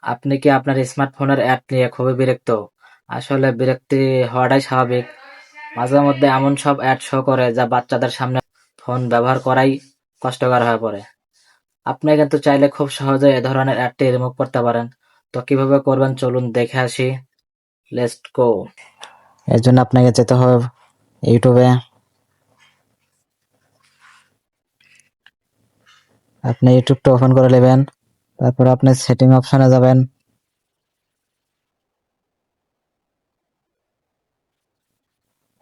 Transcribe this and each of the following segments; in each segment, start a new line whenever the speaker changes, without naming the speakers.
আপনি কি আপনার স্মার্টফোনের অ্যাপ নিয়ে খুবই বিরক্ত? আসলে বিরক্তি হওয়াটাই স্বাভাবিক। মাঝে মধ্যে এমন সব অ্যাড শো করে যা বাচ্চাদের সামনে ফোন ব্যবহার করাই কষ্টকর হয়ে পড়ে। আপনি কিন্তু চাইলে খুব সহজে এ ধরনের অ্যাডটি রিমুভ করতে পারেন। তো কিভাবে করবেন চলুন দেখে আসি। Let's go. এর জন্য আপনাকে যেতে হবে ইউটিউবে। আপনি ইউটিউবটা ওপেন করে নেবেন। তারপর আপনি সেটিং অপশনে যাবেন।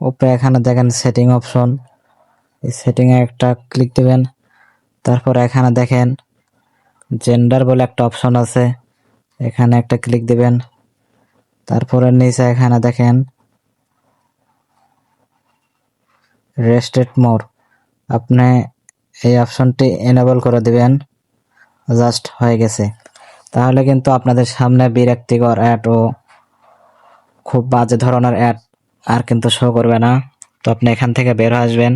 উপরে এখানে দেখেন সেটিং অপশন, এই সেটিংয়ে একটা ক্লিক দিবেন। তারপর এখানে দেখেন জেন্ডার বলে একটা অপশন আছে, এখানে একটা ক্লিক দিবেন। তারপরে নিচে এখানে দেখেন রেস্ট্রিক্ট মোর, আপনি এই অপশনটি এনেবল করে দিবেন। জাস্ট হয়ে গেছে। তাহলে কিন্তু আপনাদের সামনে বিরক্তিকর অ্যাড ও খুব বাজে ধরনের অ্যাড আর কিন্তু শো করবে না। তো আপনি এখান থেকে বের হয়ে আসবেন।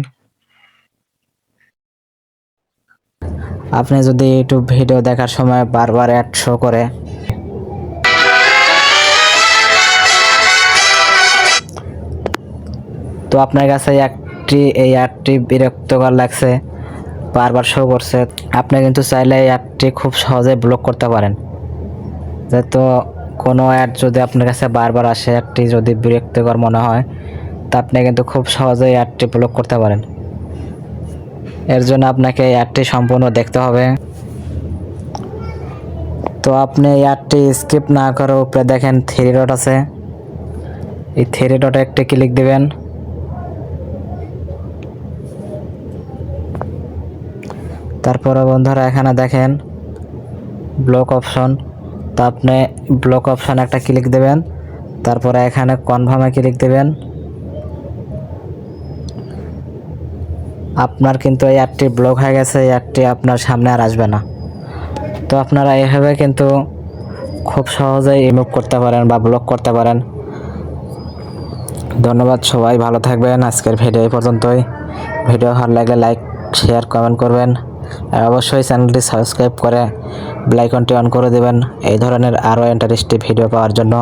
আপনি যদি ইউটিউব ভিডিও দেখার সময় বারবার অ্যাড শো করে, তো আপনার কাছে এই অ্যাডটি বিরক্তকর লাগছে, বারবার শো করছে, আপনি কিন্তু চাইলে এই অ্যাডটি খুব সহজে ব্লক করতে পারেন। যেহেতু কোনো অ্যাড যদি আপনার কাছে বারবার আসে, অ্যাডটি যদি বিরক্তিকর মনে হয়, তা আপনি কিন্তু খুব সহজেই অ্যাডটি ব্লক করতে পারেন। এর জন্য আপনাকে এই অ্যাডটি সম্পূর্ণ দেখতে হবে। তো আপনি এই অ্যাডটি স্কিপ না করে উপরে দেখেন থ্রি ডট আছে, এই থ্রি ডটে একটি ক্লিক দিবেন। তারপরে বন্ধুরা এখানে দেখেন ব্লক অপশন, তো আপনি ব্লক অপশন একটা ক্লিক দেবেন। তারপরে এখানে কনফার্মে ক্লিক দেবেন। আপনার কিন্তু এই অ্যাডটি ব্লক হয়ে গেছে, এই অ্যাডটি আপনার সামনে আর আসবে না। তো আপনারা এভাবে কিন্তু খুব সহজেই রিমুভ করতে পারেন বা ব্লক করতে পারেন। ধন্যবাদ, সবাই ভালো থাকবেন। আজকের ভিডিও এই পর্যন্তই। ভিডিও ভালো লাগলে লাইক, শেয়ার, কমেন্ট করবেন আর অবশ্যই চ্যানেলটি সাবস্ক্রাইব করে বেল আইকনটি অন করে দেবেন এই ধরনের আরও ইন্টারেস্টিং ভিডিও পাওয়ার জন্য।